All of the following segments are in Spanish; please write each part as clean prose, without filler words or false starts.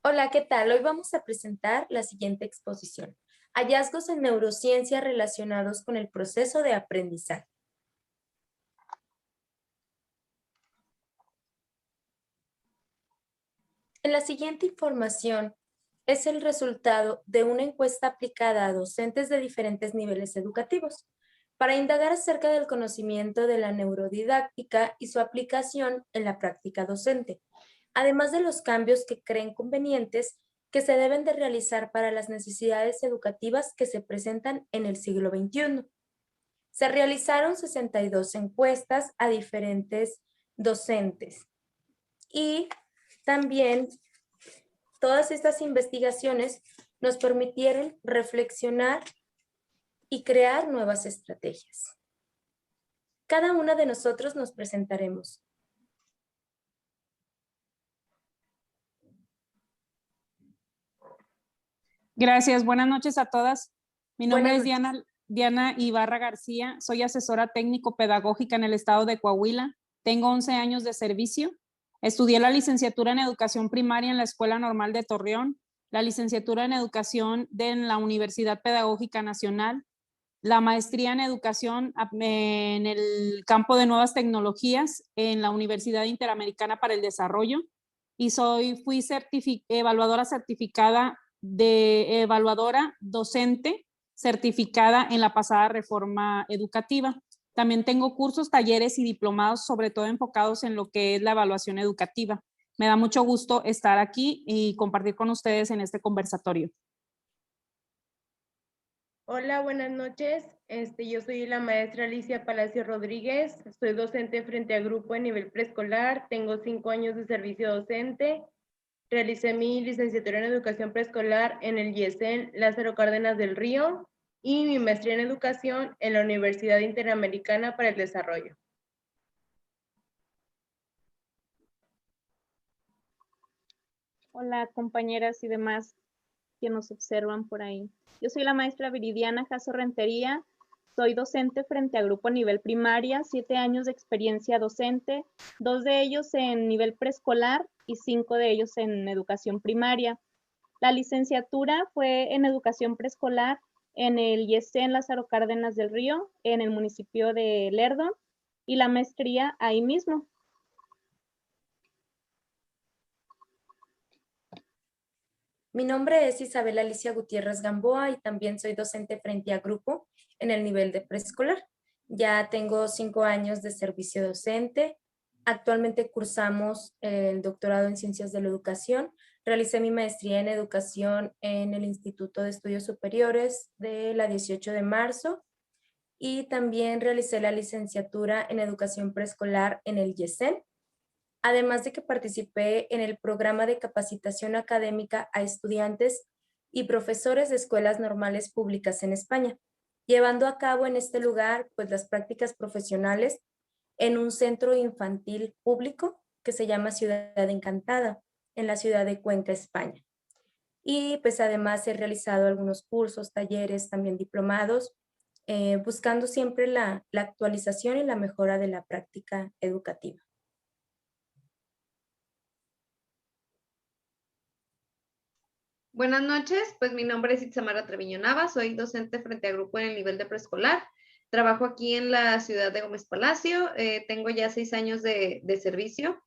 Hola, ¿qué tal? Hoy vamos a presentar la siguiente exposición. Hallazgos en neurociencia relacionados con el proceso de aprendizaje. En la siguiente información es el resultado de una encuesta aplicada a docentes de diferentes niveles educativos para indagar acerca del conocimiento de la neurodidáctica y su aplicación en la práctica docente, además de los cambios que creen convenientes que se deben de realizar para las necesidades educativas que se presentan en el siglo XXI. Se realizaron 62 encuestas a diferentes docentes y también todas estas investigaciones nos permitieron reflexionar y crear nuevas estrategias. Cada una de nosotros nos presentaremos. Gracias, buenas noches a todas. Mi nombre es Buenas noches. Diana Ibarra García, soy asesora técnico-pedagógica en el estado de Coahuila, tengo 11 años de servicio, estudié la licenciatura en educación primaria en la Escuela Normal de Torreón, la licenciatura en educación en la Universidad Pedagógica Nacional, la maestría en educación en el campo de nuevas tecnologías en la Universidad Interamericana para el Desarrollo y fui evaluadora certificada de evaluadora docente certificada en la pasada reforma educativa. También tengo cursos, talleres y diplomados, sobre todo enfocados en lo que es la evaluación educativa. Me da mucho gusto estar aquí y compartir con ustedes en este conversatorio. Hola, buenas noches. Yo soy la maestra Alicia Palacio Rodríguez, soy docente frente a grupo en nivel preescolar, tengo 5 años de servicio docente, realicé mi licenciatura en educación preescolar en el IESEN Lázaro Cárdenas del Río y mi maestría en educación en la Universidad Interamericana para el Desarrollo. Hola, compañeras y demás que nos observan por ahí. Yo soy la maestra Viridiana Jasso Rentería, soy docente frente a grupo a nivel primaria, 7 años de experiencia docente, 2 de ellos en nivel preescolar y 5 de ellos en educación primaria. La licenciatura fue en educación preescolar en el IESEN Lázaro Cárdenas del Río, en el municipio de Lerdo, y la maestría ahí mismo. Mi nombre es Isabel Alicia Gutiérrez Gamboa y también soy docente frente a grupo en el nivel de preescolar. Ya tengo 5 años de servicio docente. Actualmente cursamos el doctorado en Ciencias de la Educación. Realicé mi maestría en educación en el Instituto de Estudios Superiores de la 18 de marzo y también realicé la licenciatura en educación preescolar en el IESEN. Además de que participé en el programa de capacitación académica a estudiantes y profesores de escuelas normales públicas en España, llevando a cabo en este lugar pues las prácticas profesionales en un centro infantil público que se llama Ciudad Encantada, en la ciudad de Cuenca, España. Y pues además he realizado algunos cursos, talleres, también diplomados, buscando siempre la actualización y la mejora de la práctica educativa. Buenas noches, pues mi nombre es Itzamara Treviño Nava, soy docente frente a grupo en el nivel de preescolar. Trabajo aquí en la ciudad de Gómez Palacio, tengo ya 6 años de servicio.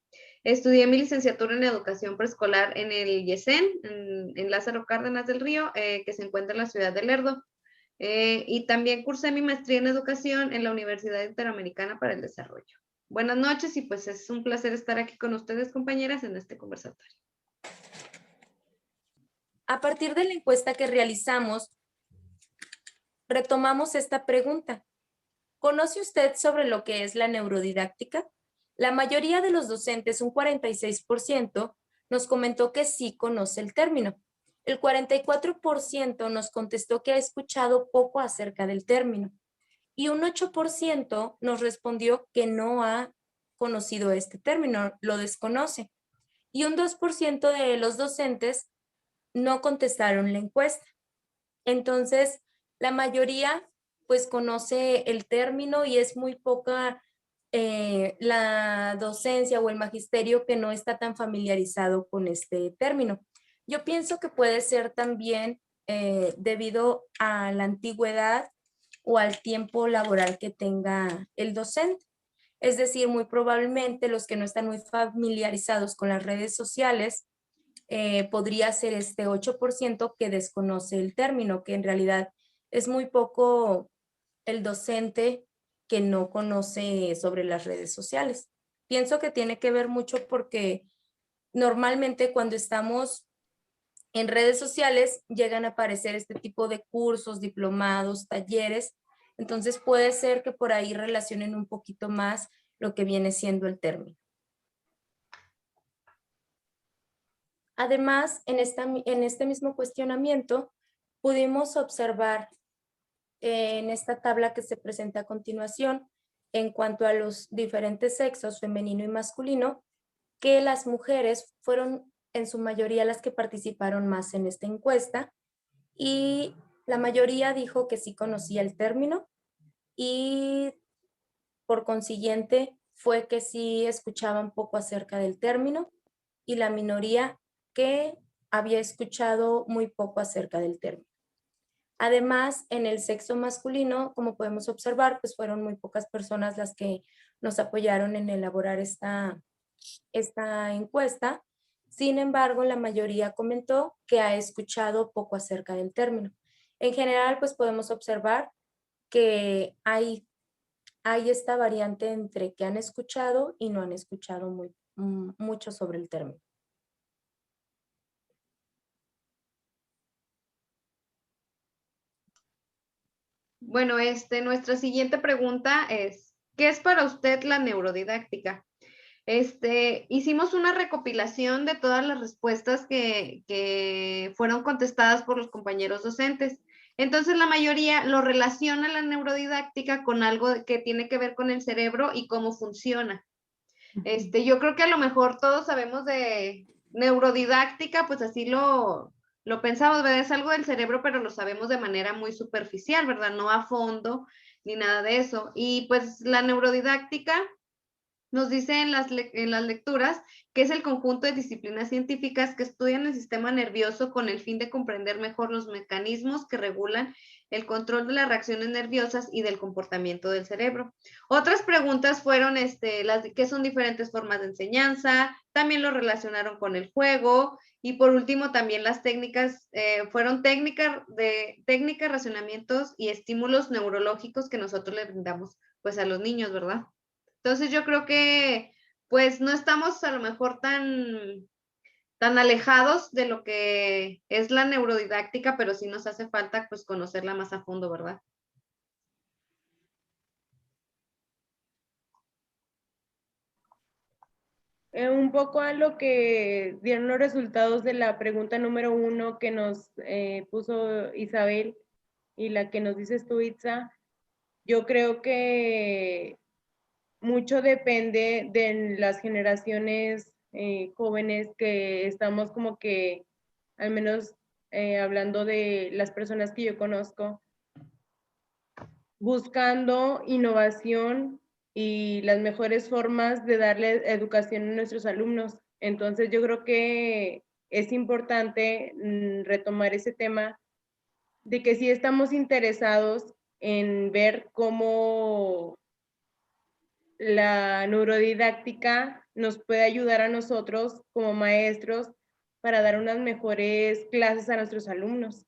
Estudié mi licenciatura en educación preescolar en el IESEN, en Lázaro Cárdenas del Río, que se encuentra en la ciudad de Lerdo. Y también cursé mi maestría en educación en la Universidad Interamericana para el Desarrollo. Buenas noches y pues es un placer estar aquí con ustedes, compañeras, en este conversatorio. A partir de la encuesta que realizamos, retomamos esta pregunta. ¿Conoce usted sobre lo que es la neurodidáctica? La mayoría de los docentes, un 46%, nos comentó que sí conoce el término. El 44% nos contestó que ha escuchado poco acerca del término. Y un 8% nos respondió que no ha conocido este término, lo desconoce. Y un 2% de los docentes no contestaron la encuesta. Entonces, la mayoría pues conoce el término y es muy poca la docencia o el magisterio que no está tan familiarizado con este término. Yo pienso que puede ser también debido a la antigüedad o al tiempo laboral que tenga el docente. Es decir, muy probablemente los que no están muy familiarizados con las redes sociales, podría ser este 8% que desconoce el término, que en realidad es muy poco el docente que no conoce sobre las redes sociales. Pienso que tiene que ver mucho porque normalmente cuando estamos en redes sociales llegan a aparecer este tipo de cursos, diplomados, talleres. Entonces puede ser que por ahí relacionen un poquito más lo que viene siendo el término. Además, en este mismo cuestionamiento pudimos observar en esta tabla que se presenta a continuación, en cuanto a los diferentes sexos, femenino y masculino, que las mujeres fueron en su mayoría las que participaron más en esta encuesta y la mayoría dijo que sí conocía el término y por consiguiente fue que sí escuchaban poco acerca del término y la minoría que había escuchado muy poco acerca del término. Además, en el sexo masculino, como podemos observar, pues fueron muy pocas personas las que nos apoyaron en elaborar esta encuesta. Sin embargo, la mayoría comentó que ha escuchado poco acerca del término. En general, pues podemos observar que hay esta variante entre que han escuchado y no han escuchado mucho sobre el término. Bueno, nuestra siguiente pregunta es, ¿qué es para usted la neurodidáctica? Hicimos una recopilación de todas las respuestas que fueron contestadas por los compañeros docentes. Entonces, la mayoría lo relaciona la neurodidáctica con algo que tiene que ver con el cerebro y cómo funciona. Yo creo que a lo mejor todos sabemos de neurodidáctica, pues así lo pensamos, ¿verdad? Es algo del cerebro, pero lo sabemos de manera muy superficial, ¿verdad? No a fondo ni nada de eso. Y pues la neurodidáctica nos dice en las lecturas que es el conjunto de disciplinas científicas que estudian el sistema nervioso con el fin de comprender mejor los mecanismos que regulan el control de las reacciones nerviosas y del comportamiento del cerebro. Otras preguntas fueron las de qué son diferentes formas de enseñanza, también lo relacionaron con el juego y por último también las técnicas, fueron técnicas, razonamientos y estímulos neurológicos que nosotros le brindamos pues a los niños, ¿verdad? Entonces yo creo que pues no estamos a lo mejor tan alejados de lo que es la neurodidáctica, pero sí nos hace falta pues conocerla más a fondo, ¿verdad? Un poco a lo que dieron los resultados de la pregunta número 1 que nos puso Isabel y la que nos dices tú, Itza, yo creo que mucho depende de las generaciones jóvenes que estamos como que, al menos hablando de las personas que yo conozco, buscando innovación y las mejores formas de darle educación a nuestros alumnos. Entonces yo creo que es importante retomar ese tema de que sí estamos interesados en ver cómo la neurodidáctica nos puede ayudar a nosotros como maestros para dar unas mejores clases a nuestros alumnos.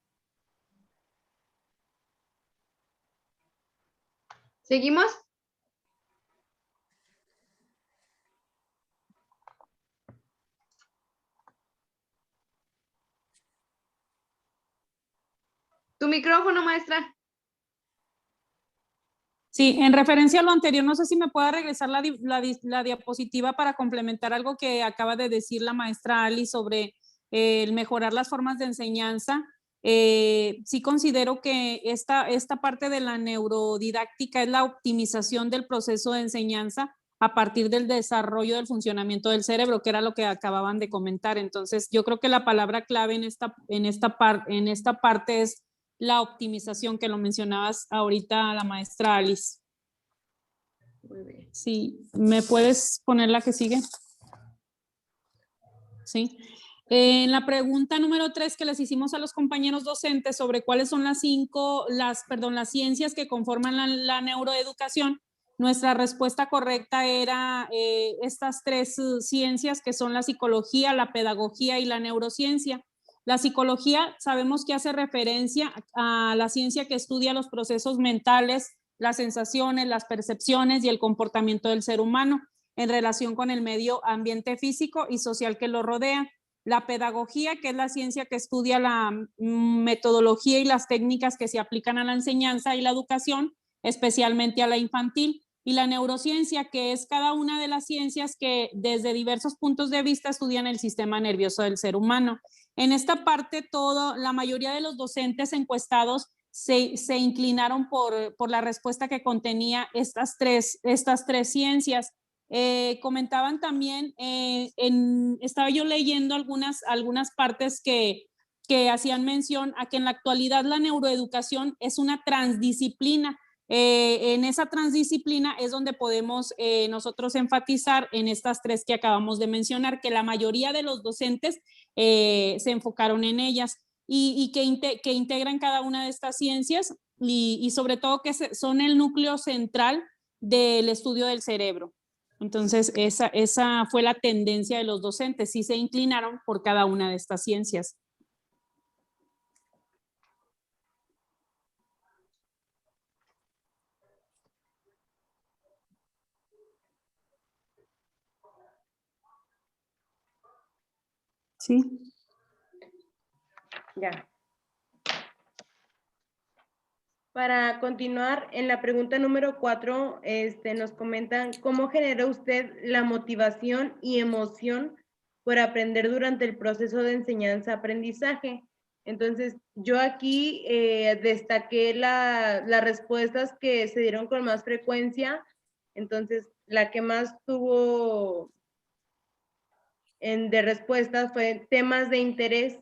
¿Seguimos? Tu micrófono, maestra. Sí, en referencia a lo anterior, no sé si me pueda regresar la diapositiva para complementar algo que acaba de decir la maestra Ali sobre el mejorar las formas de enseñanza. Sí considero que esta parte de la neurodidáctica es la optimización del proceso de enseñanza a partir del desarrollo del funcionamiento del cerebro, que era lo que acababan de comentar. Entonces, yo creo que la palabra clave en esta parte es la optimización, que lo mencionabas ahorita la maestra Alice. Muy bien. Sí, ¿me puedes poner la que sigue? Sí. En la pregunta número 3 que les hicimos a los compañeros docentes sobre cuáles son las ciencias que conforman la neuroeducación, nuestra respuesta correcta era estas 3 ciencias que son la psicología, la pedagogía y la neurociencia. La psicología sabemos que hace referencia a la ciencia que estudia los procesos mentales, las sensaciones, las percepciones y el comportamiento del ser humano en relación con el medio ambiente físico y social que lo rodea. La pedagogía, que es la ciencia que estudia la metodología y las técnicas que se aplican a la enseñanza y la educación, especialmente a la infantil. Y la neurociencia, que es cada una de las ciencias que desde diversos puntos de vista estudian el sistema nervioso del ser humano. En esta parte, la mayoría de los docentes encuestados se inclinaron por la respuesta que contenía estas tres ciencias. Comentaban también, estaba yo leyendo algunas partes que hacían mención a que en la actualidad la neuroeducación es una transdisciplina. En esa transdisciplina es donde podemos nosotros enfatizar en estas 3 que acabamos de mencionar, que la mayoría de los docentes se enfocaron en ellas y que integran cada una de estas ciencias y sobre todo que son el núcleo central del estudio del cerebro. Entonces, esa fue la tendencia de los docentes, sí se inclinaron por cada una de estas ciencias. Sí. Ya. Para continuar, en la pregunta número 4, nos comentan, ¿cómo genera usted la motivación y emoción por aprender durante el proceso de enseñanza-aprendizaje? Entonces, yo aquí destaqué las respuestas que se dieron con más frecuencia. Entonces, la que más tuvo de respuestas fue temas de interés,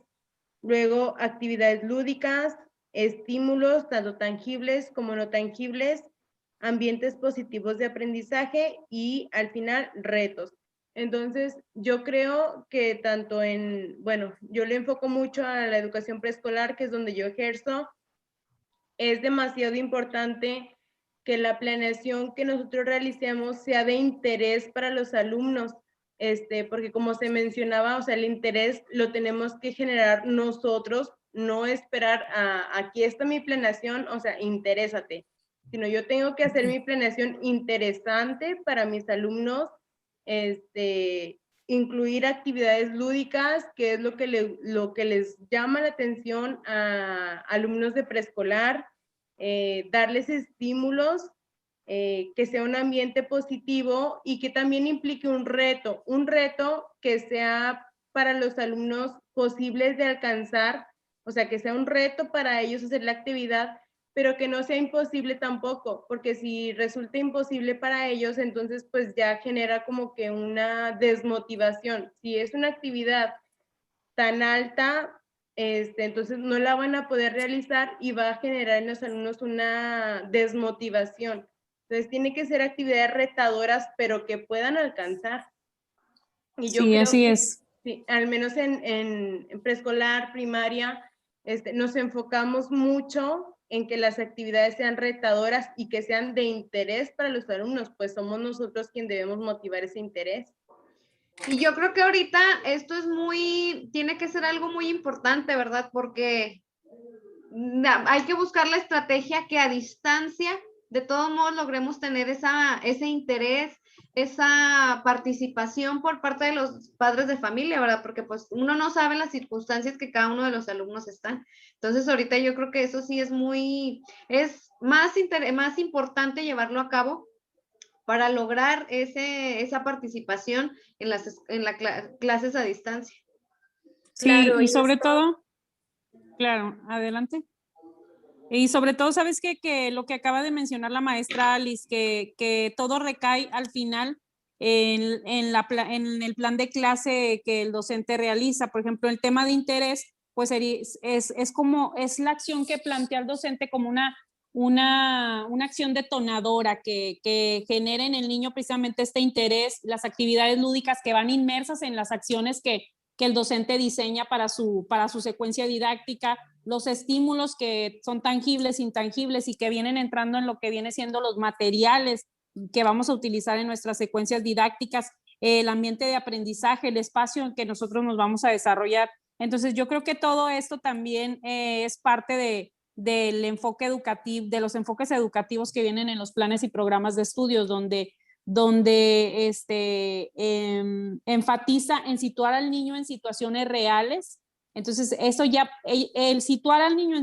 luego actividades lúdicas, estímulos tanto tangibles como no tangibles, ambientes positivos de aprendizaje y al final retos. Entonces, yo creo que tanto yo le enfoco mucho a la educación preescolar, que es donde yo ejerzo, es demasiado importante que la planeación que nosotros realicemos sea de interés para los alumnos, porque como se mencionaba, o sea, el interés lo tenemos que generar nosotros, no esperar a aquí está mi planeación, o sea, interésate, sino yo tengo que hacer mi planeación interesante para mis alumnos, incluir actividades lúdicas, que es lo que les llama la atención a alumnos de preescolar, darles estímulos, que sea un ambiente positivo y que también implique un reto que sea para los alumnos posibles de alcanzar, o sea, que sea un reto para ellos hacer la actividad, pero que no sea imposible tampoco, porque si resulta imposible para ellos, entonces pues ya genera como que una desmotivación. Si es una actividad tan alta, entonces no la van a poder realizar y va a generar en los alumnos una desmotivación. Entonces tiene que ser actividades retadoras, pero que puedan alcanzar. Y yo sí, creo así que, es. sí, al menos en preescolar, primaria, nos enfocamos mucho en que las actividades sean retadoras y que sean de interés para los alumnos, pues somos nosotros quien debemos motivar ese interés. Y yo creo que ahorita esto tiene que ser algo muy importante, ¿verdad? Porque hay que buscar la estrategia que a distancia, de todos modos, logremos tener ese interés, esa participación por parte de los padres de familia, ¿verdad? Porque pues uno no sabe las circunstancias que cada uno de los alumnos están. Entonces ahorita yo creo que eso sí es más importante llevarlo a cabo para lograr esa participación en las clases a distancia. Sí, Claro, y y sobre esto- todo, claro, adelante. Y sobre todo, ¿sabes qué? Que lo que acaba de mencionar la maestra Alice, que todo recae al final en el plan de clase que el docente realiza. Por ejemplo, el tema de interés, pues es la acción que plantea el docente como una acción detonadora que genere en el niño precisamente este interés, las actividades lúdicas que van inmersas en las acciones que el docente diseña para su secuencia didáctica, los estímulos que son tangibles, intangibles y que vienen entrando en lo que viene siendo los materiales que vamos a utilizar en nuestras secuencias didácticas, el ambiente de aprendizaje, el espacio en que nosotros nos vamos a desarrollar. Entonces, yo creo que todo esto también es parte del enfoque educativo, de los enfoques educativos que vienen en los planes y programas de estudios, donde enfatiza en situar al niño en situaciones reales. Entonces, eso ya, el situar al niño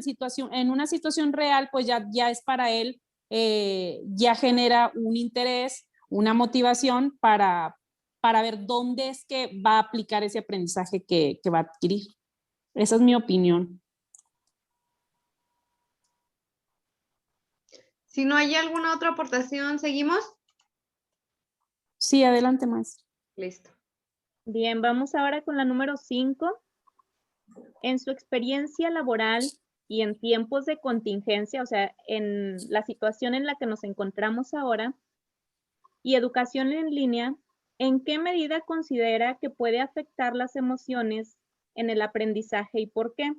en una situación real, pues ya es para él, ya genera un interés, una motivación para ver dónde es que va a aplicar ese aprendizaje que va a adquirir. Esa es mi opinión. Si no hay alguna otra aportación, ¿seguimos? Sí, adelante, maestra. Listo. Bien, vamos ahora con la número 5. En su experiencia laboral y en tiempos de contingencia, o sea, en la situación en la que nos encontramos ahora, y educación en línea, ¿en qué medida considera que puede afectar las emociones en el aprendizaje y por qué?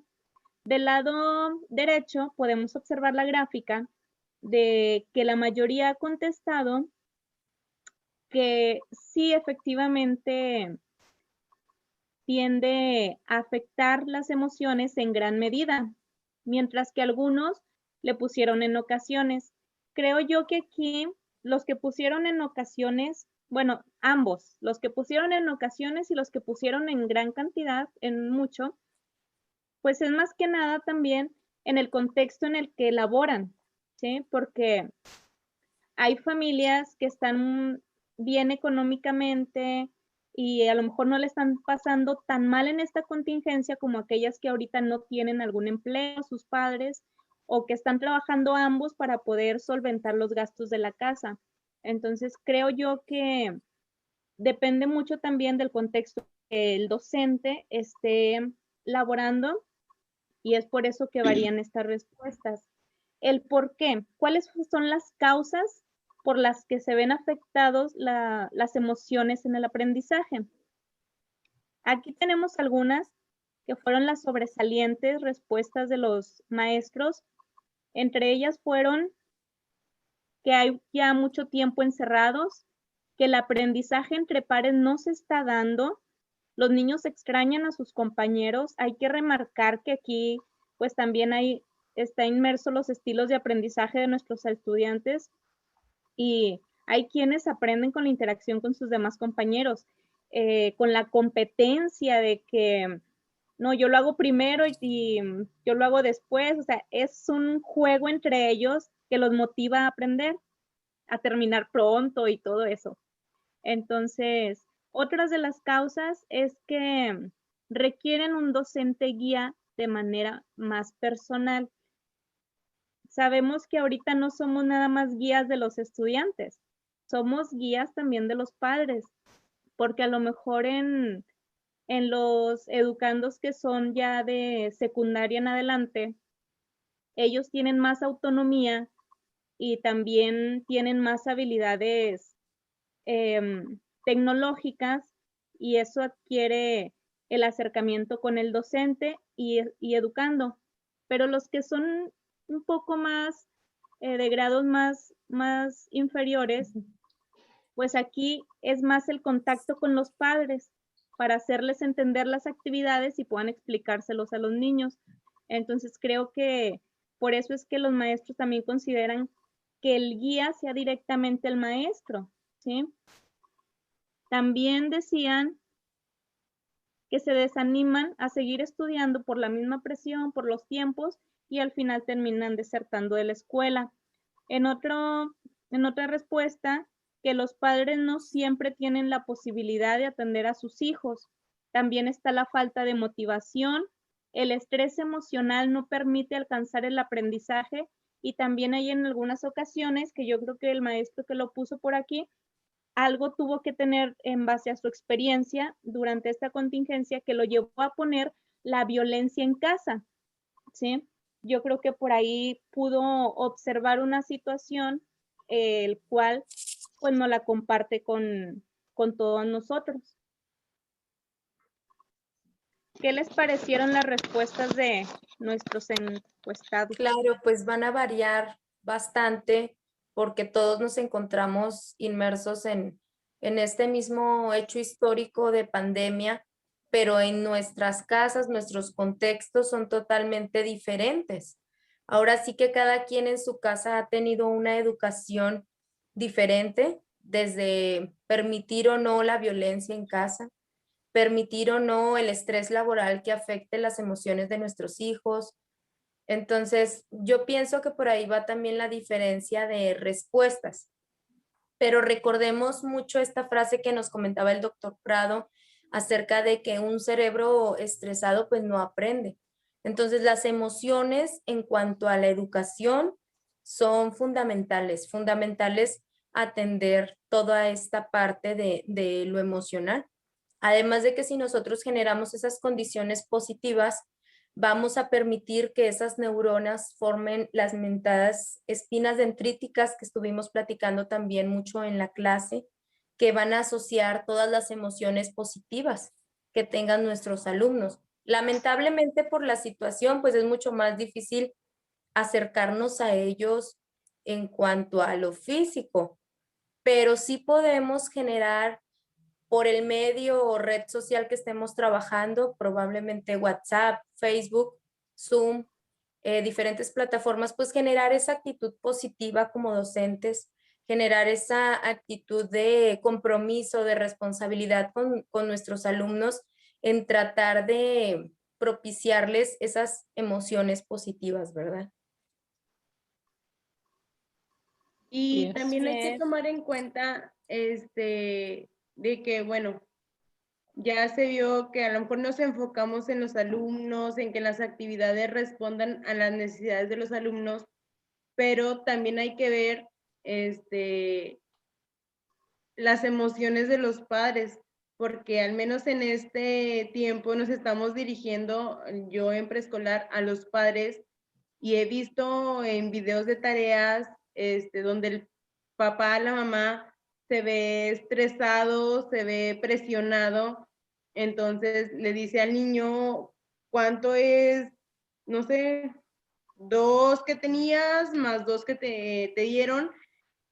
Del lado derecho podemos observar la gráfica de que la mayoría ha contestado que sí, efectivamente tiende a afectar las emociones en gran medida, mientras que algunos le pusieron en ocasiones. Creo yo que aquí los que pusieron en ocasiones, bueno, ambos, los que pusieron en ocasiones y los que pusieron en gran cantidad, en mucho, pues es más que nada también en el contexto en el que elaboran, ¿sí? Porque hay familias que están bien económicamente y a lo mejor no le están pasando tan mal en esta contingencia como aquellas que ahorita no tienen algún empleo, sus padres, o que están trabajando ambos para poder solventar los gastos de la casa. Entonces, creo yo que depende mucho también del contexto que el docente esté laborando y es por eso que varían estas respuestas. El por qué, cuáles son las causas por las que se ven afectados las emociones en el aprendizaje. Aquí tenemos algunas que fueron las sobresalientes respuestas de los maestros. Entre ellas fueron que hay ya mucho tiempo encerrados, que el aprendizaje entre pares no se está dando, los niños extrañan a sus compañeros. Hay que remarcar que aquí pues también está inmerso los estilos de aprendizaje de nuestros estudiantes y hay quienes aprenden con la interacción con sus demás compañeros, con la competencia de que no, yo lo hago primero y yo lo hago después. O sea, es un juego entre ellos que los motiva a aprender, a terminar pronto y todo eso. Entonces, otras de las causas es que requieren un docente guía de manera más personal. Sabemos que ahorita no somos nada más guías de los estudiantes, somos guías también de los padres, porque a lo mejor en los educandos que son ya de secundaria en adelante, ellos tienen más autonomía y también tienen más habilidades tecnológicas y eso adquiere el acercamiento con el docente y educando. Pero los que son un poco más de grados más inferiores, pues aquí es más el contacto con los padres para hacerles entender las actividades y puedan explicárselos a los niños. Entonces creo que por eso es que los maestros también consideran que el guía sea directamente el maestro, ¿sí? También decían que se desaniman a seguir estudiando por la misma presión, por los tiempos, y al final terminan desertando de la escuela. En otra respuesta, que los padres no siempre tienen la posibilidad de atender a sus hijos. También está la falta de motivación, el estrés emocional no permite alcanzar el aprendizaje y también hay en algunas ocasiones que yo creo que el maestro que lo puso por aquí algo tuvo que tener en base a su experiencia durante esta contingencia que lo llevó a poner la violencia en casa, ¿sí? Yo creo que por ahí pudo observar una situación el cual pues no la comparte con todos nosotros. ¿Qué les parecieron las respuestas de nuestros encuestados? Claro, pues van a variar bastante porque todos nos encontramos inmersos en este mismo hecho histórico de pandemia, pero en nuestras casas, nuestros contextos son totalmente diferentes. Ahora sí que cada quien en su casa ha tenido una educación diferente, desde permitir o no la violencia en casa, permitir o no el estrés laboral que afecte las emociones de nuestros hijos. Entonces, yo pienso que por ahí va también la diferencia de respuestas. Pero recordemos mucho esta frase que nos comentaba el doctor Prado acerca de que un cerebro estresado pues no aprende. Entonces, las emociones en cuanto a la educación son fundamentales, fundamentales atender toda esta parte de lo emocional. Además de que si nosotros generamos esas condiciones positivas, vamos a permitir que esas neuronas formen las mentadas espinas dendríticas que estuvimos platicando también mucho en la clase, que van a asociar todas las emociones positivas que tengan nuestros alumnos. Lamentablemente por la situación, pues es mucho más difícil acercarnos a ellos en cuanto a lo físico, pero sí podemos generar por el medio o red social que estemos trabajando, probablemente WhatsApp, Facebook, Zoom, diferentes plataformas, pues generar esa actitud positiva como docentes, generar esa actitud de compromiso, de responsabilidad con nuestros alumnos en tratar de propiciarles esas emociones positivas, ¿verdad? Y Yes. también hay que Yes. tomar en cuenta de que, bueno, ya se vio que a lo mejor nos enfocamos en los alumnos, en que las actividades respondan a las necesidades de los alumnos, pero también hay que ver las emociones de los padres, porque al menos en este tiempo nos estamos dirigiendo, yo en preescolar, a los padres, y he visto en videos de tareas donde el papá, la mamá se ve estresado, se ve presionado, entonces le dice al niño cuánto es, no sé, 2 que tenías más 2 que te dieron,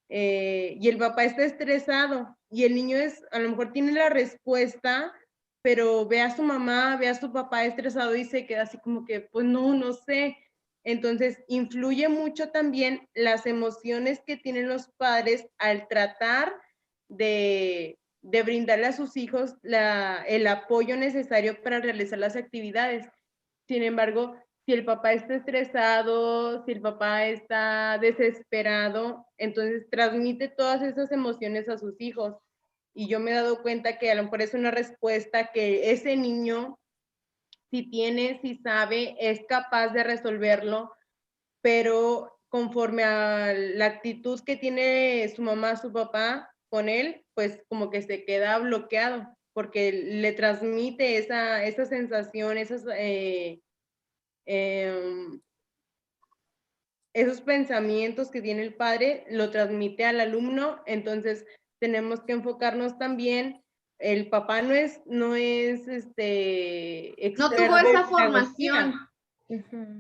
y el papá está estresado y el niño a lo mejor tiene la respuesta, pero ve a su mamá, ve a su papá estresado y se queda así como que, pues no sé. Entonces, influye mucho también las emociones que tienen los padres al tratar de brindarle a sus hijos el apoyo necesario para realizar las actividades. Sin embargo, si el papá está estresado, si el papá está desesperado, entonces transmite todas esas emociones a sus hijos. Y yo me he dado cuenta que a lo mejor es una respuesta que ese niño, si tiene, si sabe, es capaz de resolverlo, pero conforme a la actitud que tiene su mamá, su papá con él, pues como que se queda bloqueado, porque le transmite esa sensación, esos pensamientos que tiene el padre, lo transmite al alumno, entonces tenemos que enfocarnos también, el papá no es No experto tuvo esa en pedagogía, formación.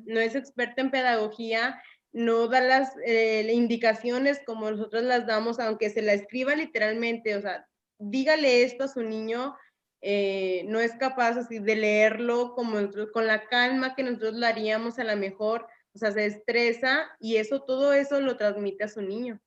no es experto en pedagogía, no da las indicaciones como nosotros las damos, aunque se la escriba literalmente, o sea, dígale esto a su niño, no es capaz así de leerlo como nosotros, con la calma que nosotros lo haríamos a lo mejor, o sea, se estresa y todo eso lo transmite a su niño.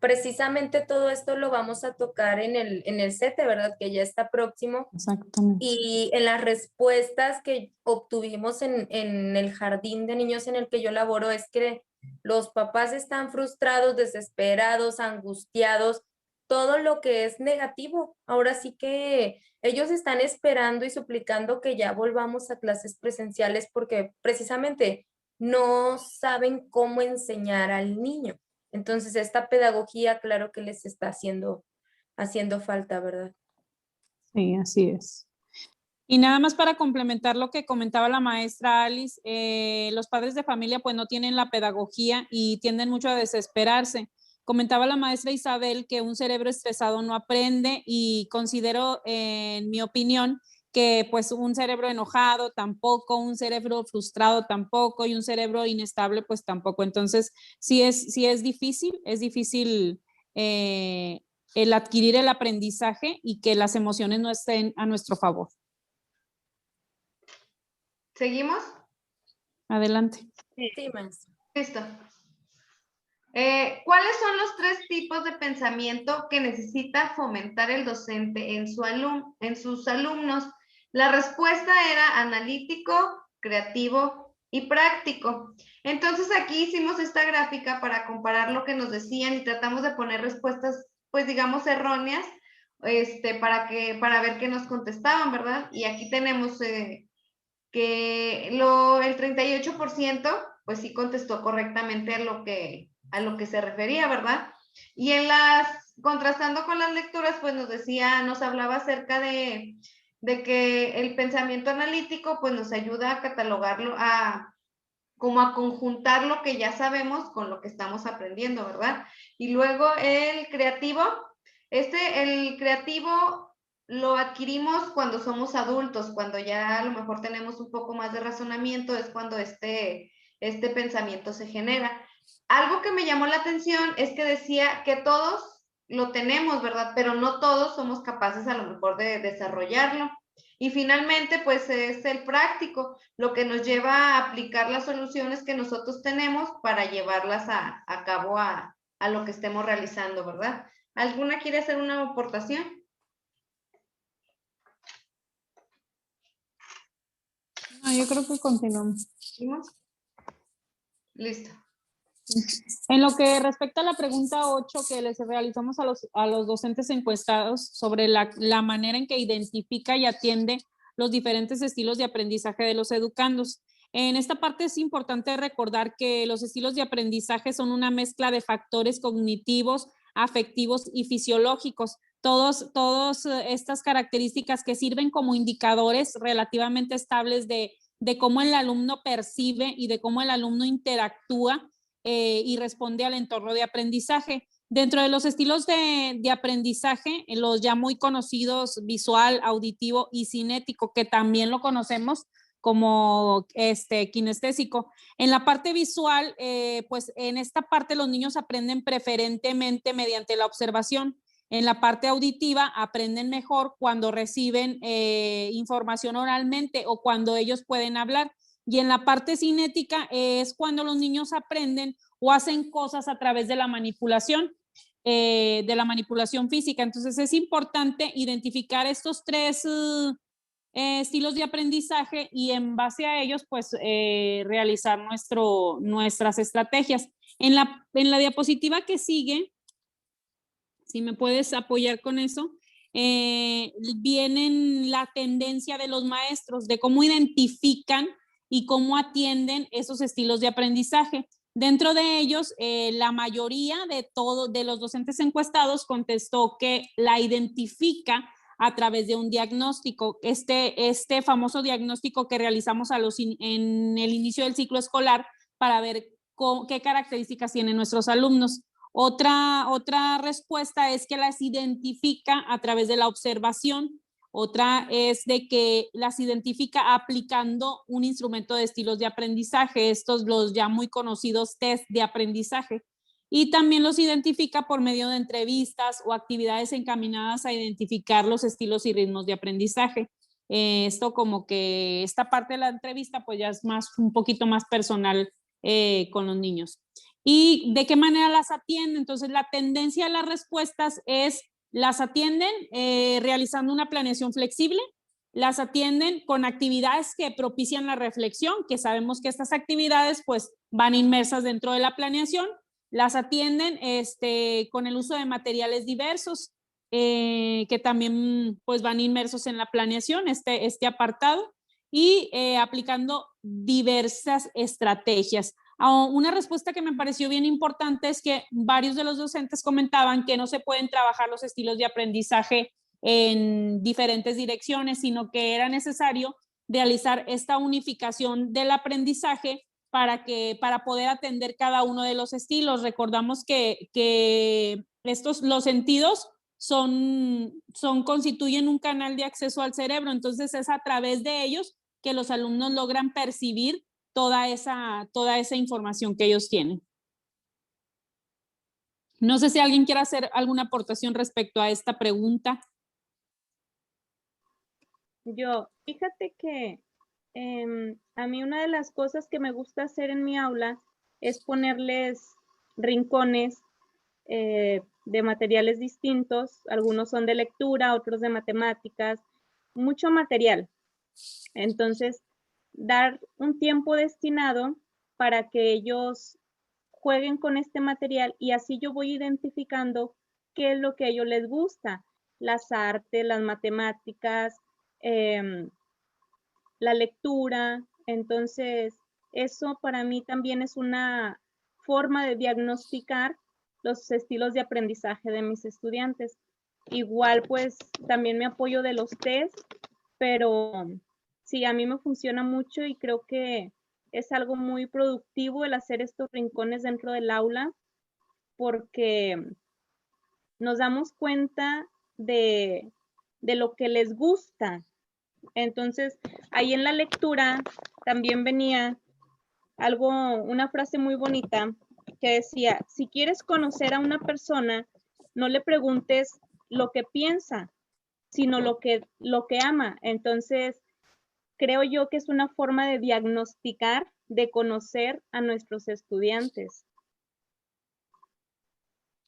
Precisamente todo esto lo vamos a tocar en el CETE, ¿verdad? Que ya está próximo. Exactamente. Y en las respuestas que obtuvimos en el jardín de niños en el que yo laboro es que los papás están frustrados, desesperados, angustiados, todo lo que es negativo. Ahora sí que ellos están esperando y suplicando que ya volvamos a clases presenciales porque precisamente no saben cómo enseñar al niño. Entonces, esta pedagogía, claro que les está haciendo falta, ¿verdad? Sí, así es. Y nada más para complementar lo que comentaba la maestra Alice, los padres de familia pues no tienen la pedagogía y tienden mucho a desesperarse. Comentaba la maestra Isabel que un cerebro estresado no aprende y considero, en mi opinión, que pues un cerebro enojado tampoco, un cerebro frustrado tampoco y un cerebro inestable pues tampoco. Entonces sí es difícil el adquirir el aprendizaje y que las emociones no estén a nuestro favor. ¿Seguimos? Adelante. Sí, maestra. Listo. ¿Cuáles son los 3 tipos de pensamiento que necesita fomentar el docente en sus alumnos? La respuesta era analítico, creativo y práctico. Entonces aquí hicimos esta gráfica para comparar lo que nos decían y tratamos de poner respuestas, pues digamos, erróneas, para ver qué nos contestaban, ¿verdad? Y aquí tenemos que el 38% pues sí contestó correctamente a lo que se refería, ¿verdad? Y contrastando con las lecturas, pues nos hablaba acerca de que el pensamiento analítico pues nos ayuda a catalogarlo, como a conjuntar lo que ya sabemos con lo que estamos aprendiendo, ¿verdad? Y luego el creativo lo adquirimos cuando somos adultos, cuando ya a lo mejor tenemos un poco más de razonamiento, es cuando este pensamiento se genera. Algo que me llamó la atención es que decía que todos lo tenemos, ¿verdad? Pero no todos somos capaces a lo mejor de desarrollarlo. Y finalmente, pues es el práctico, lo que nos lleva a aplicar las soluciones que nosotros tenemos para llevarlas a cabo a lo que estemos realizando, ¿verdad? ¿Alguna quiere hacer una aportación? No, yo creo que continuamos. Listo. En lo que respecta a la pregunta 8 que les realizamos a los docentes encuestados sobre la manera en que identifica y atiende los diferentes estilos de aprendizaje de los educandos. En esta parte es importante recordar que los estilos de aprendizaje son una mezcla de factores cognitivos, afectivos y fisiológicos. Todas estas características que sirven como indicadores relativamente estables de cómo el alumno percibe y de cómo el alumno interactúa y responde al entorno de aprendizaje. Dentro de los estilos de aprendizaje, los ya muy conocidos visual, auditivo y cinético, que también lo conocemos como kinestésico. En la parte visual, pues en esta parte los niños aprenden preferentemente mediante la observación. En la parte auditiva aprenden mejor cuando reciben información oralmente o cuando ellos pueden hablar. Y en la parte cinética es cuando los niños aprenden o hacen cosas a través de la manipulación física. Entonces es importante identificar estos 3 estilos de aprendizaje y en base a ellos pues realizar nuestras estrategias. En la diapositiva que sigue, si me puedes apoyar con eso, vienen la tendencia de los maestros, de cómo identifican y cómo atienden esos estilos de aprendizaje. Dentro de ellos, la mayoría de los docentes encuestados contestó que la identifica a través de un diagnóstico, este famoso diagnóstico que realizamos en el inicio del ciclo escolar para ver qué características tienen nuestros alumnos. Otra respuesta es que las identifica a través de la observación. Otra es de que las identifica aplicando un instrumento de estilos de aprendizaje, estos los ya muy conocidos test de aprendizaje. Y también los identifica por medio de entrevistas o actividades encaminadas a identificar los estilos y ritmos de aprendizaje. Esto como que esta parte de la entrevista pues ya es un poquito más personal con los niños. ¿Y de qué manera las atienden? Entonces la tendencia de las respuestas es las atienden realizando una planeación flexible, las atienden con actividades que propician la reflexión, que sabemos que estas actividades pues van inmersas dentro de la planeación, las atienden con el uso de materiales diversos que también pues van inmersos en la planeación, este apartado, y aplicando diversas estrategias. Una respuesta que me pareció bien importante es que varios de los docentes comentaban que no se pueden trabajar los estilos de aprendizaje en diferentes direcciones, sino que era necesario realizar esta unificación del aprendizaje para poder atender cada uno de los estilos. Recordamos que los sentidos constituyen un canal de acceso al cerebro. Entonces es a través de ellos que los alumnos logran percibir toda esa información que ellos tienen. No sé si alguien quiere hacer alguna aportación respecto a esta pregunta. Fíjate que a mí una de las cosas que me gusta hacer en mi aula es ponerles rincones de materiales distintos. Algunos son de lectura, otros de matemáticas, mucho material. Entonces, dar un tiempo destinado para que ellos jueguen con este material y así yo voy identificando qué es lo que a ellos les gusta, las artes, las matemáticas, la lectura. Entonces, eso para mí también es una forma de diagnosticar los estilos de aprendizaje de mis estudiantes. Igual, pues, también me apoyo de los test, pero sí, a mí me funciona mucho y creo que es algo muy productivo el hacer estos rincones dentro del aula, porque nos damos cuenta de lo que les gusta. Entonces, ahí en la lectura también venía una frase muy bonita que decía: si quieres conocer a una persona, no le preguntes lo que piensa, sino lo que ama. Entonces, creo yo que es una forma de diagnosticar, de conocer a nuestros estudiantes.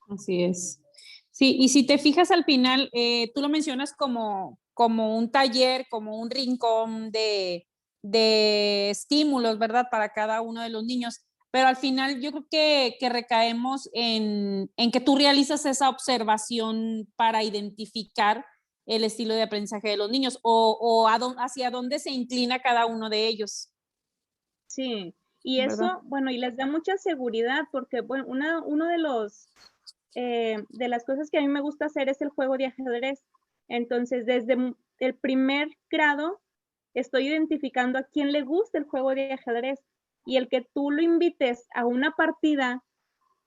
Así es. Sí, y si te fijas al final, tú lo mencionas como un taller, como un rincón de estímulos, ¿verdad? Para cada uno de los niños. Pero al final yo creo que recaemos en que tú realizas esa observación para identificar el estilo de aprendizaje de los niños o hacia dónde se inclina cada uno de ellos. Sí, y ¿Verdad? eso, bueno, y les da mucha seguridad porque, bueno, uno de las cosas que a mí me gusta hacer es el juego de ajedrez. Entonces, desde el primer grado, estoy identificando a quién le gusta el juego de ajedrez. Y el que tú lo invites a una partida,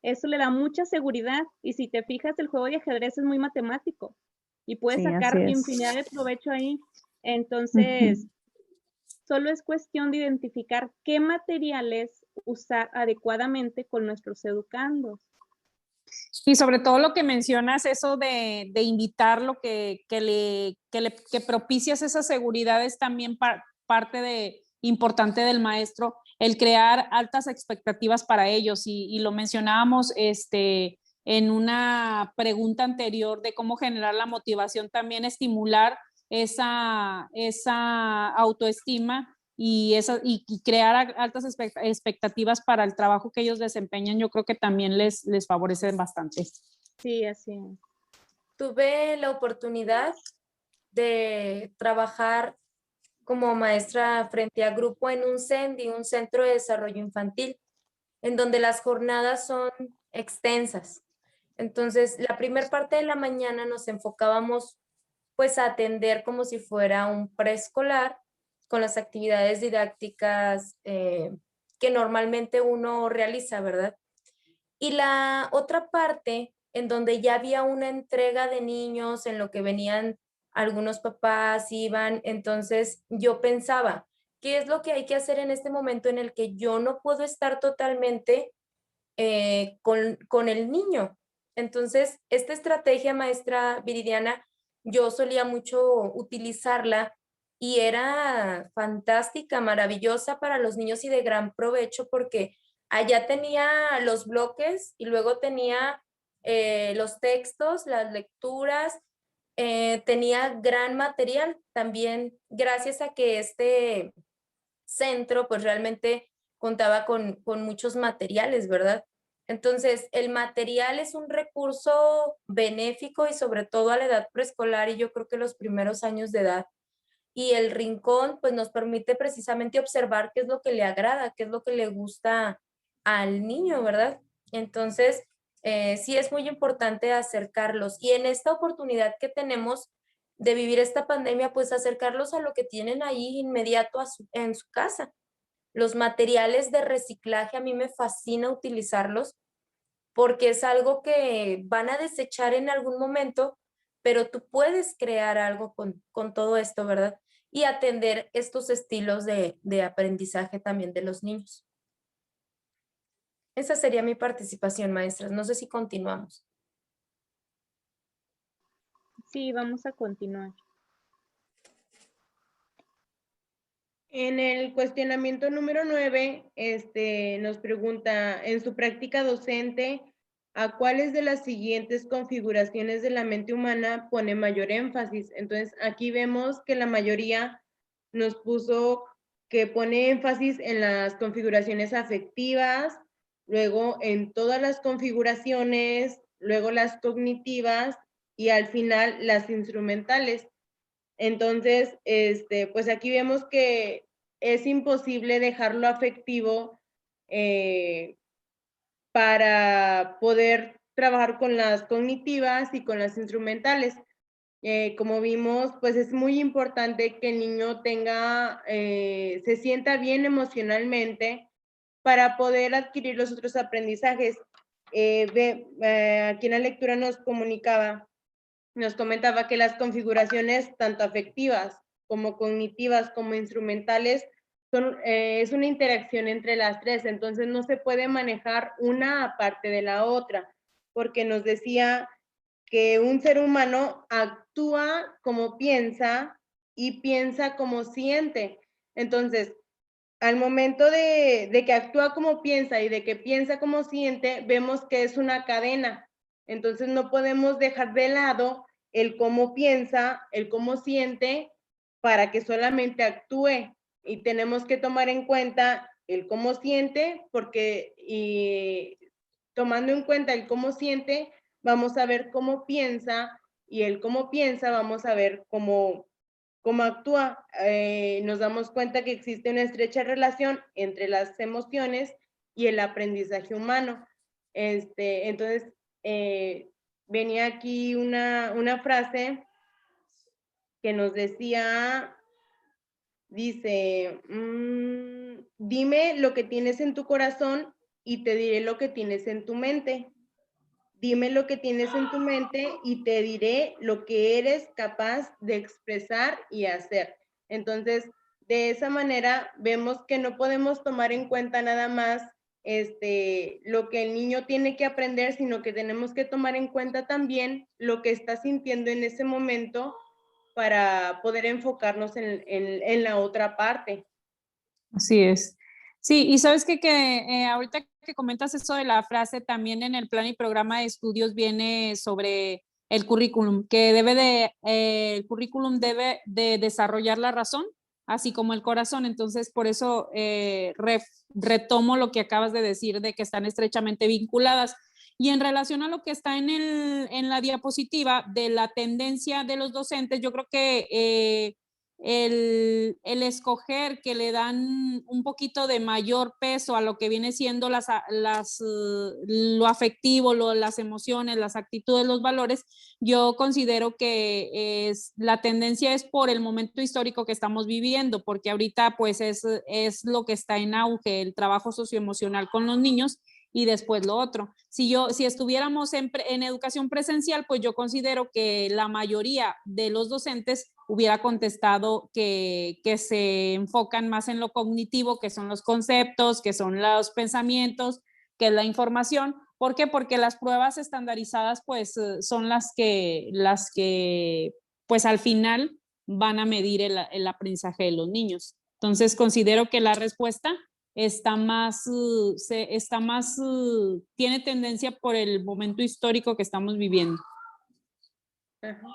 eso le da mucha seguridad. Y si te fijas, el juego de ajedrez es muy matemático y puedes Sí, sacar así es. infinidad de provecho ahí. Entonces, solo es cuestión de identificar qué materiales usar adecuadamente con nuestros educandos. Y sobre todo lo que mencionas, eso de invitarlo, que propicias esas seguridades también parte importante del maestro, el crear altas expectativas para ellos. Y lo mencionábamos en una pregunta anterior de cómo generar la motivación, también estimular esa autoestima y crear altas expectativas para el trabajo que ellos desempeñan. Yo creo que también les favorecen bastante. Sí, así es. Tuve la oportunidad de trabajar como maestra frente a grupo en un CENDI, un Centro de Desarrollo Infantil, en donde las jornadas son extensas. Entonces, la primera parte de la mañana nos enfocábamos pues a atender como si fuera un preescolar con las actividades didácticas que normalmente uno realiza, ¿verdad? Y la otra parte en donde ya había una entrega de niños, en lo que venían algunos papás, iban, entonces yo pensaba, ¿qué es lo que hay que hacer en este momento en el que yo no puedo estar totalmente con el niño? Entonces, esta estrategia, maestra Viridiana, yo solía mucho utilizarla y era fantástica, maravillosa para los niños y de gran provecho porque allá tenía los bloques y luego tenía los textos, las lecturas, tenía gran material también gracias a que este centro pues realmente contaba con muchos materiales, ¿verdad? Entonces, el material es un recurso benéfico y sobre todo a la edad preescolar y yo creo que los primeros años de edad. Y el rincón pues nos permite precisamente observar qué es lo que le agrada, qué es lo que le gusta al niño, ¿verdad? Entonces, sí es muy importante acercarlos. Y en esta oportunidad que tenemos de vivir esta pandemia, pues acercarlos a lo que tienen ahí inmediato en su casa. Los materiales de reciclaje a mí me fascina utilizarlos porque es algo que van a desechar en algún momento, pero tú puedes crear algo con todo esto, ¿verdad? Y atender estos estilos de aprendizaje también de los niños. Esa sería mi participación, maestras. No sé si continuamos. Sí, vamos a continuar. En el cuestionamiento número 9, nos pregunta, en su práctica docente, ¿a cuáles de las siguientes configuraciones de la mente humana pone mayor énfasis? Entonces, aquí vemos que la mayoría nos puso que pone énfasis en las configuraciones afectivas, luego en todas las configuraciones, luego las cognitivas y al final las instrumentales. Entonces, pues aquí vemos que es imposible dejarlo afectivo para poder trabajar con las cognitivas y con las instrumentales. Como vimos, pues es muy importante que el niño se sienta bien emocionalmente para poder adquirir los otros aprendizajes. Aquí en la lectura nos comentaba que las configuraciones tanto afectivas como cognitivas como instrumentales es una interacción entre las tres, entonces no se puede manejar una aparte de la otra, porque nos decía que un ser humano actúa como piensa y piensa como siente. Entonces, al momento de que actúa como piensa y de que piensa como siente, vemos que es una cadena. Entonces no podemos dejar de lado el cómo piensa, el cómo siente, para que solamente actúe. Y tenemos que tomar en cuenta el cómo siente, porque tomando en cuenta el cómo siente, vamos a ver cómo piensa, y el cómo piensa vamos a ver cómo actúa. Nos damos cuenta que existe una estrecha relación entre las emociones y el aprendizaje humano. Entonces, venía aquí una frase que nos decía, dice, dime lo que tienes en tu corazón y te diré lo que tienes en tu mente. Dime lo que tienes en tu mente y te diré lo que eres capaz de expresar y hacer. Entonces, de esa manera vemos que no podemos tomar en cuenta nada más lo que el niño tiene que aprender, sino que tenemos que tomar en cuenta también lo que está sintiendo en ese momento para poder enfocarnos en la otra parte. Así es. Sí, y sabes que ahorita que comentas eso de la frase, también en el plan y programa de estudios viene sobre el currículum, que el currículum debe de desarrollar la razón, así como el corazón. Entonces, por eso retomo lo que acabas de decir, de que están estrechamente vinculadas. Y en relación a lo que está en la diapositiva de la tendencia de los docentes, yo creo que el escoger que le dan un poquito de mayor peso a lo que viene siendo lo afectivo, las emociones, las actitudes, los valores, yo considero que la tendencia es por el momento histórico que estamos viviendo, porque ahorita pues es lo que está en auge, el trabajo socioemocional con los niños, y después lo otro. Si estuviéramos en educación presencial, pues yo considero que la mayoría de los docentes hubiera contestado que se enfocan más en lo cognitivo, que son los conceptos, que son los pensamientos, que es la información. ¿Por qué? Porque las pruebas estandarizadas pues son las que pues al final van a medir el aprendizaje de los niños. Entonces considero que la respuesta tiene tendencia por el momento histórico que estamos viviendo. Ajá.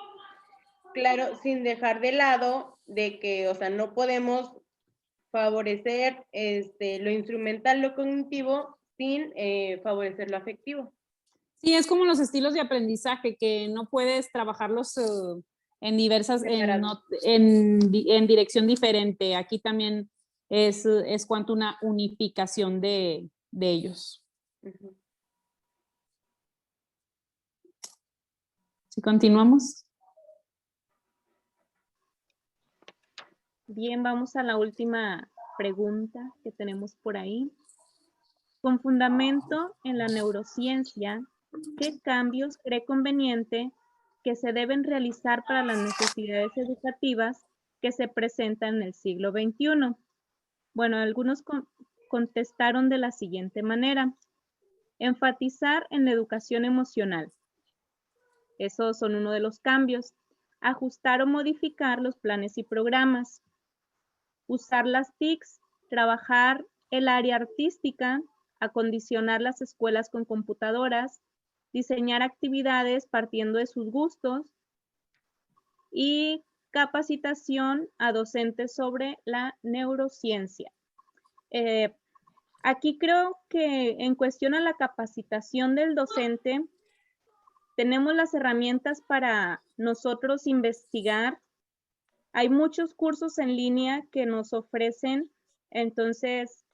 Claro, sin dejar de lado de que, o sea, no podemos favorecer lo instrumental, lo cognitivo, sin favorecer lo afectivo. Sí, es como los estilos de aprendizaje, que no puedes trabajarlos en dirección diferente. Aquí también es cuanto una unificación de ellos. Uh-huh. Si continuamos. Bien, vamos a la última pregunta que tenemos por ahí. Con fundamento en la neurociencia, ¿qué cambios cree conveniente que se deben realizar para las necesidades educativas que se presentan en el siglo XXI. Bueno, algunos contestaron de la siguiente manera. Enfatizar en la educación emocional. Esos son uno de los cambios. Ajustar o modificar los planes y programas. Usar las TICs, trabajar el área artística, acondicionar las escuelas con computadoras, diseñar actividades partiendo de sus gustos y capacitación a docentes sobre la neurociencia. Aquí creo que en cuestión a la capacitación del docente, tenemos las herramientas para nosotros investigar. Hay muchos cursos en línea que nos ofrecen, entonces,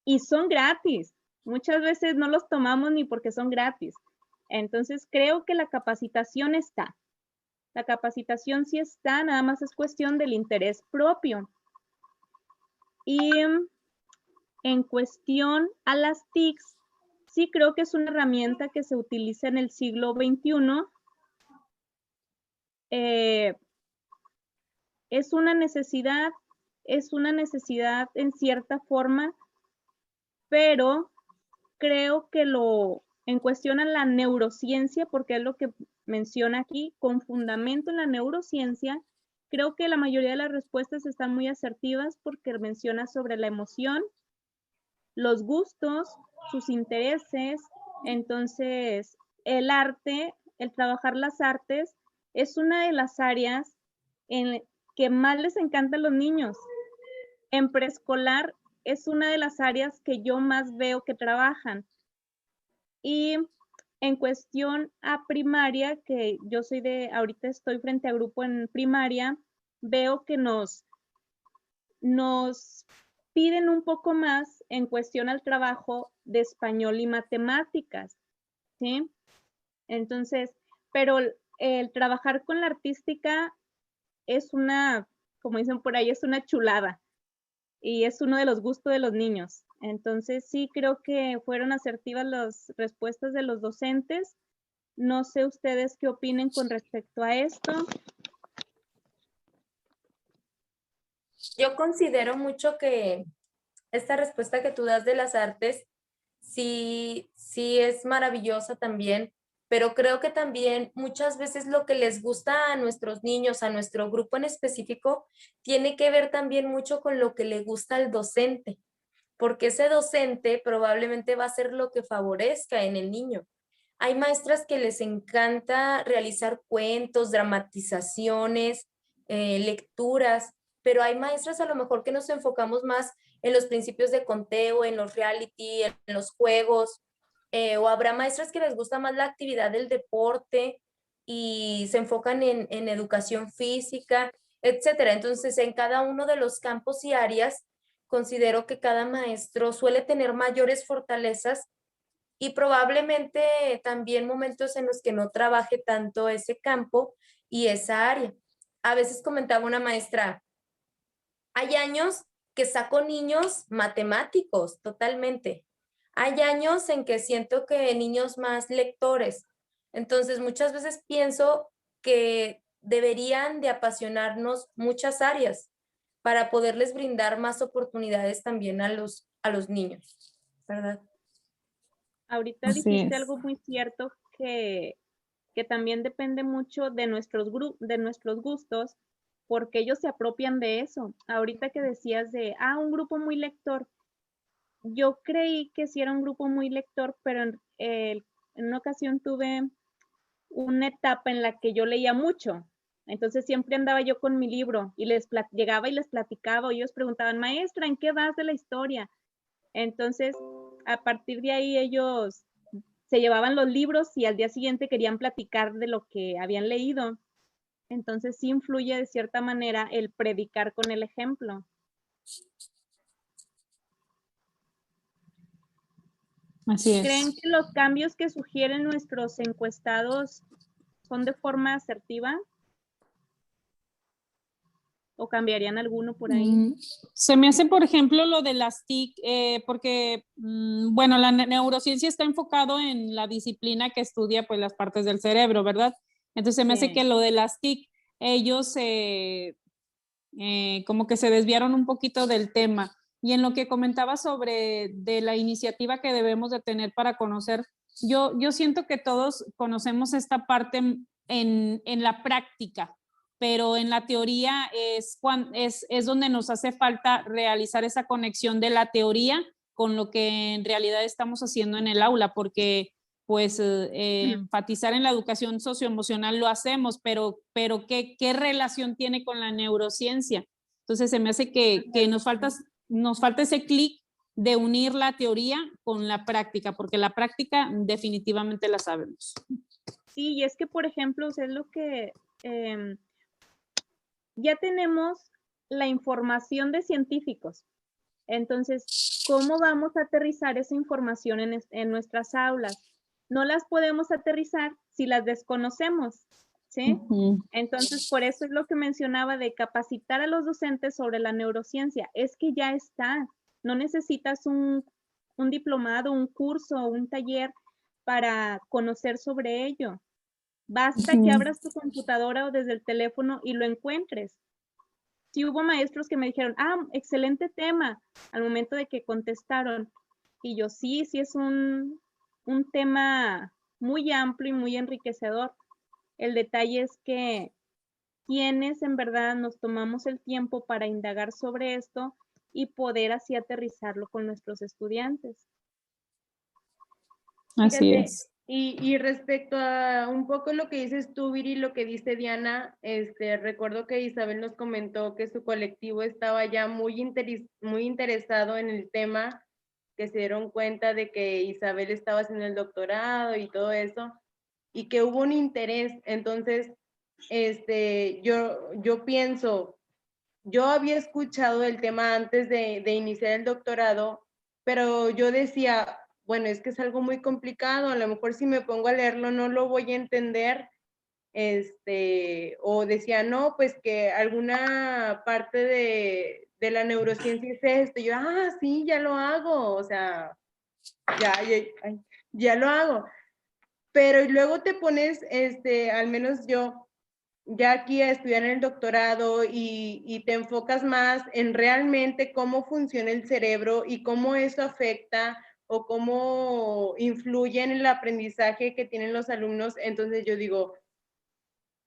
y son gratis. Muchas veces no los tomamos ni porque son gratis. Entonces, creo que la capacitación está. La capacitación sí está, nada más es cuestión del interés propio. Y en cuestión a las TICs, sí creo que es una herramienta que se utiliza en el siglo XXI. Es una necesidad en cierta forma, pero creo que en cuestión a la neurociencia, porque es lo que menciona aquí, con fundamento en la neurociencia, creo que la mayoría de las respuestas están muy asertivas porque menciona sobre la emoción, los gustos, sus intereses. Entonces, el arte, el trabajar las artes, es una de las áreas en que más les encantan los niños. En preescolar es una de las áreas que yo más veo que trabajan. Y en cuestión a primaria, que yo soy ahorita estoy frente a grupo en primaria, veo que nos piden un poco más en cuestión al trabajo de español y matemáticas, ¿sí? Entonces, pero el trabajar con la artística es como dicen por ahí, es una chulada y es uno de los gustos de los niños. Entonces, sí creo que fueron asertivas las respuestas de los docentes. No sé ustedes qué opinen con respecto a esto. Yo considero mucho que esta respuesta que tú das de las artes sí es maravillosa también, pero creo que también muchas veces lo que les gusta a nuestros niños, a nuestro grupo en específico, tiene que ver también mucho con lo que le gusta al docente, porque ese docente probablemente va a ser lo que favorezca en el niño. Hay maestras que les encanta realizar cuentos, dramatizaciones, lecturas, pero hay maestras a lo mejor que nos enfocamos más en los principios de conteo, en los reality, en los juegos, o habrá maestras que les gusta más la actividad del deporte y se enfocan en educación física, etcétera. Entonces, en cada uno de los campos y áreas, considero que cada maestro suele tener mayores fortalezas y probablemente también momentos en los que no trabaje tanto ese campo y esa área. A veces comentaba una maestra, hay años que saco niños matemáticos totalmente. Hay años en que siento que niños más lectores. Entonces, muchas veces pienso que deberían de apasionarnos muchas áreas para poderles brindar más oportunidades también a los niños, ¿verdad? Ahorita Así dijiste es. algo muy cierto que también depende mucho de nuestros gustos, porque ellos se apropian de eso. Ahorita que decías un grupo muy lector, yo creí que sí era un grupo muy lector, pero en una ocasión tuve una etapa en la que yo leía mucho. Entonces siempre andaba yo con mi libro y llegaba y les platicaba, o ellos preguntaban, maestra, ¿en qué vas de la historia? Entonces, a partir de ahí ellos se llevaban los libros y al día siguiente querían platicar de lo que habían leído. Entonces sí influye de cierta manera el predicar con el ejemplo. Así es. ¿Creen que los cambios que sugieren nuestros encuestados son de forma asertiva? ¿O cambiarían alguno por ahí? Se me hace, por ejemplo, lo de las TIC, porque, bueno, la neurociencia está enfocado en la disciplina que estudia pues las partes del cerebro, ¿verdad? Entonces se me hace Sí. que lo de las TIC, ellos como que se desviaron un poquito del tema. Y en lo que comentaba sobre de la iniciativa que debemos de tener para conocer, yo siento que todos conocemos esta parte en la práctica, pero en la teoría es donde nos hace falta realizar esa conexión de la teoría con lo que en realidad estamos haciendo en el aula, porque pues enfatizar en la educación socioemocional lo hacemos, pero ¿qué relación tiene con la neurociencia? Entonces se me hace que nos falta ese clic de unir la teoría con la práctica, porque la práctica definitivamente la sabemos. Sí, y es que, por ejemplo, o sea, es lo que ya tenemos la información de científicos. Entonces, ¿cómo vamos a aterrizar esa información en nuestras aulas? No las podemos aterrizar si las desconocemos, ¿sí? Entonces, por eso es lo que mencionaba de capacitar a los docentes sobre la neurociencia. Es que ya está. No necesitas un diplomado, un curso, un taller para conocer sobre ello. Basta que abras tu computadora o desde el teléfono y lo encuentres. Sí hubo maestros que me dijeron, excelente tema, al momento de que contestaron. Y yo, sí es un tema muy amplio y muy enriquecedor. El detalle es que quienes en verdad nos tomamos el tiempo para indagar sobre esto y poder así aterrizarlo con nuestros estudiantes. Así Fíjate, es. y respecto a un poco lo que dices tú, Viri, lo que dice Diana, recuerdo que Isabel nos comentó que su colectivo estaba ya muy interesado en el tema, que se dieron cuenta de que Isabel estaba haciendo el doctorado y todo eso, y que hubo un interés. Entonces, yo pienso, yo había escuchado el tema antes de iniciar el doctorado, pero yo decía, bueno, es que es algo muy complicado, a lo mejor si me pongo a leerlo no lo voy a entender, o decía, no, pues que alguna parte de la neurociencia es esto, y yo, sí, ya lo hago, o sea, ya lo hago, pero luego te pones, al menos yo, ya aquí a estudiar en el doctorado y te enfocas más en realmente cómo funciona el cerebro y cómo eso afecta o cómo influye en el aprendizaje que tienen los alumnos, entonces yo digo,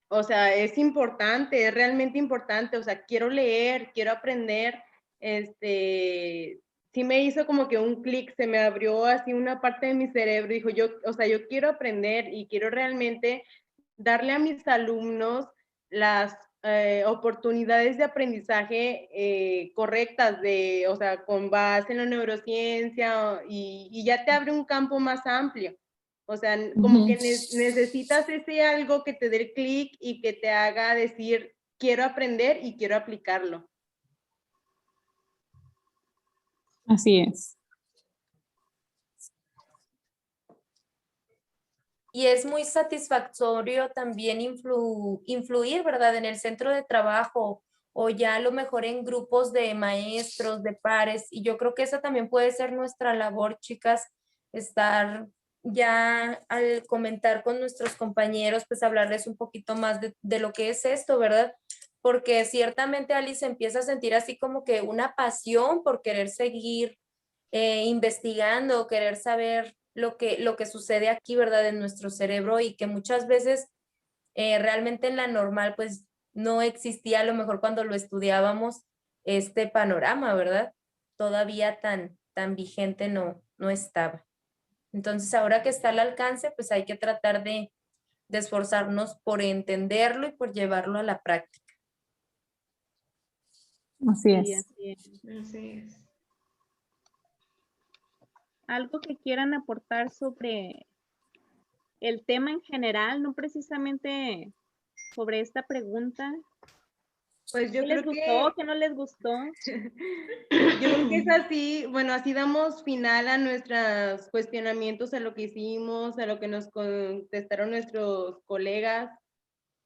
o sea, es importante, es realmente importante, o sea, quiero leer, quiero aprender, sí me hizo como que un clic, se me abrió así una parte de mi cerebro, dijo o sea, yo quiero aprender y quiero realmente darle a mis alumnos las oportunidades de aprendizaje correctas, o sea, con base en la neurociencia y ya te abre un campo más amplio. O sea, como que necesitas ese algo que te dé el clic y que te haga decir, quiero aprender y quiero aplicarlo. Así es. Y es muy satisfactorio también influir, ¿verdad? En el centro de trabajo o ya a lo mejor en grupos de maestros, de pares. Y yo creo que esa también puede ser nuestra labor, chicas, estar ya al comentar con nuestros compañeros, pues hablarles un poquito más de lo que es esto, ¿verdad? Porque ciertamente Alice empieza a sentir así como que una pasión por querer seguir investigando, querer saber lo que sucede aquí, ¿verdad? En nuestro cerebro y que muchas veces realmente en la normal pues no existía a lo mejor cuando lo estudiábamos este panorama, ¿verdad? Todavía tan vigente no estaba. Entonces ahora que está al alcance pues hay que tratar de esforzarnos por entenderlo y por llevarlo a la práctica. Así Sí, es. así es. Así es. Algo que quieran aportar sobre el tema en general, no precisamente sobre esta pregunta. Pues yo ¿Qué les creo gustó? ¿Qué no les gustó? yo creo que es así, bueno, así damos final a nuestros cuestionamientos, a lo que hicimos, a lo que nos contestaron nuestros colegas.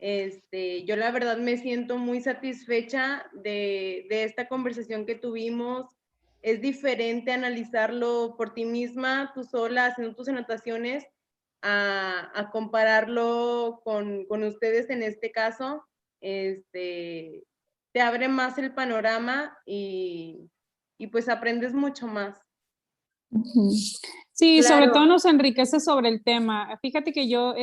Yo la verdad me siento muy satisfecha de esta conversación que tuvimos. Es diferente analizarlo por ti misma, tú sola, haciendo tus anotaciones, a compararlo con ustedes en este caso, te abre más el panorama y pues aprendes mucho más. Ujú. Sí, sobre Claro. todo nos enriquece sobre el tema. Fíjate que yo,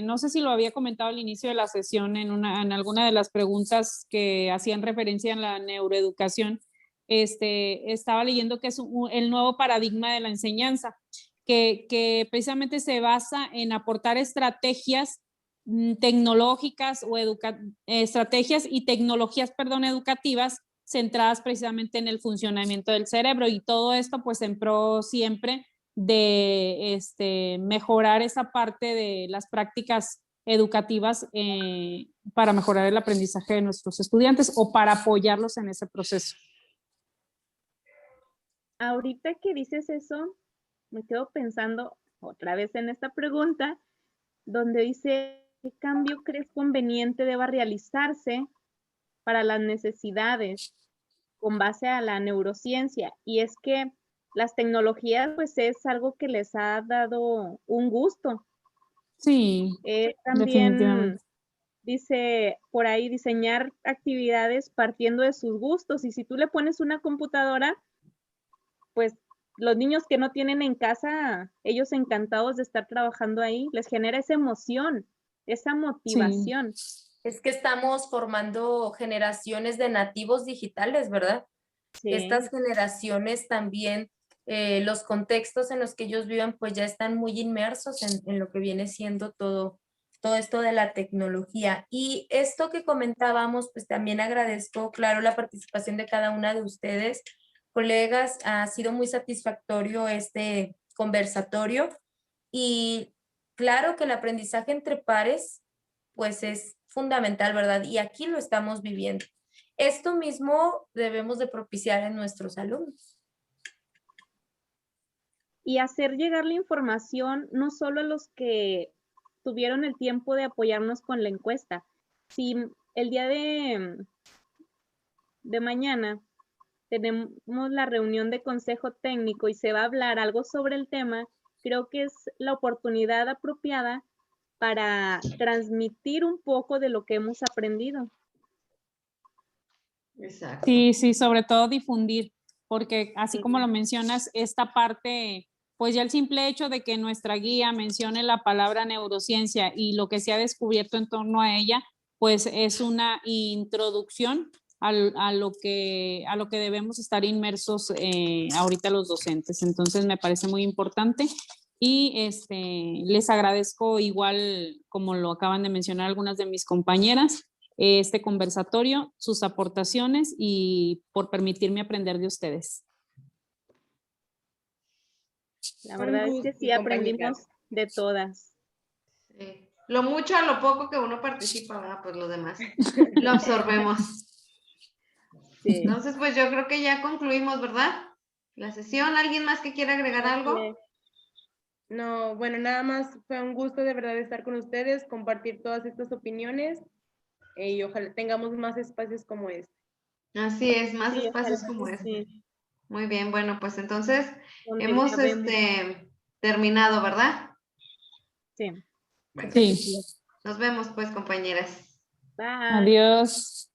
no sé si lo había comentado al inicio de la sesión en alguna de las preguntas que hacían referencia en la neuroeducación, estaba leyendo que es el nuevo paradigma de la enseñanza, que precisamente se basa en aportar estrategias tecnológicas o estrategias y tecnologías, perdón, educativas centradas precisamente en el funcionamiento del cerebro, y todo esto pues en pro siempre de mejorar esa parte de las prácticas educativas para mejorar el aprendizaje de nuestros estudiantes o para apoyarlos en ese proceso. Ahorita que dices eso, me quedo pensando otra vez en esta pregunta, donde dice, ¿qué cambio crees conveniente deba realizarse para las necesidades con base a la neurociencia? Y es que las tecnologías pues es algo que les ha dado un gusto. Sí, También definitivamente. dice por ahí diseñar actividades partiendo de sus gustos, y si tú le pones una computadora, pues los niños que no tienen en casa, ellos encantados de estar trabajando ahí, les genera esa emoción, esa motivación. Es que estamos formando generaciones de nativos digitales, ¿verdad? Sí. Estas generaciones también, los contextos en los que ellos viven, pues ya están muy inmersos en lo que viene siendo todo esto de la tecnología. Y esto que comentábamos, pues también agradezco, claro, la participación de cada una de ustedes. Colegas, ha sido muy satisfactorio este conversatorio y claro que el aprendizaje entre pares, pues es fundamental, ¿verdad? Y aquí lo estamos viviendo. Esto mismo debemos de propiciar en nuestros alumnos. Y hacer llegar la información no solo a los que tuvieron el tiempo de apoyarnos con la encuesta. Si el día de mañana tenemos la reunión de consejo técnico y se va a hablar algo sobre el tema, creo que es la oportunidad apropiada para transmitir un poco de lo que hemos aprendido. Exacto. Sí, sí, sobre todo difundir, porque así como lo mencionas, esta parte, pues ya el simple hecho de que nuestra guía mencione la palabra neurociencia y lo que se ha descubierto en torno a ella, pues es una introducción a lo que debemos estar inmersos ahorita los docentes. Entonces me parece muy importante y les agradezco igual, como lo acaban de mencionar algunas de mis compañeras, este conversatorio, sus aportaciones y por permitirme aprender de ustedes. La verdad es que sí aprendimos de todas. Sí. Lo mucho a lo poco que uno participa, ¿verdad? Pues lo demás lo absorbemos. Sí. Entonces, pues yo creo que ya concluimos, ¿verdad? La sesión. ¿Alguien más que quiera agregar algo? No, bueno, nada más fue un gusto de verdad estar con ustedes, compartir todas estas opiniones y ojalá tengamos más espacios como este. Así es, más Sí, espacios ojalá como que este. sí. Muy bien, bueno, pues entonces Donde hemos grabemos. terminado, ¿verdad? Sí. Bueno, Sí. nos vemos pues, compañeras. Bye. Adiós.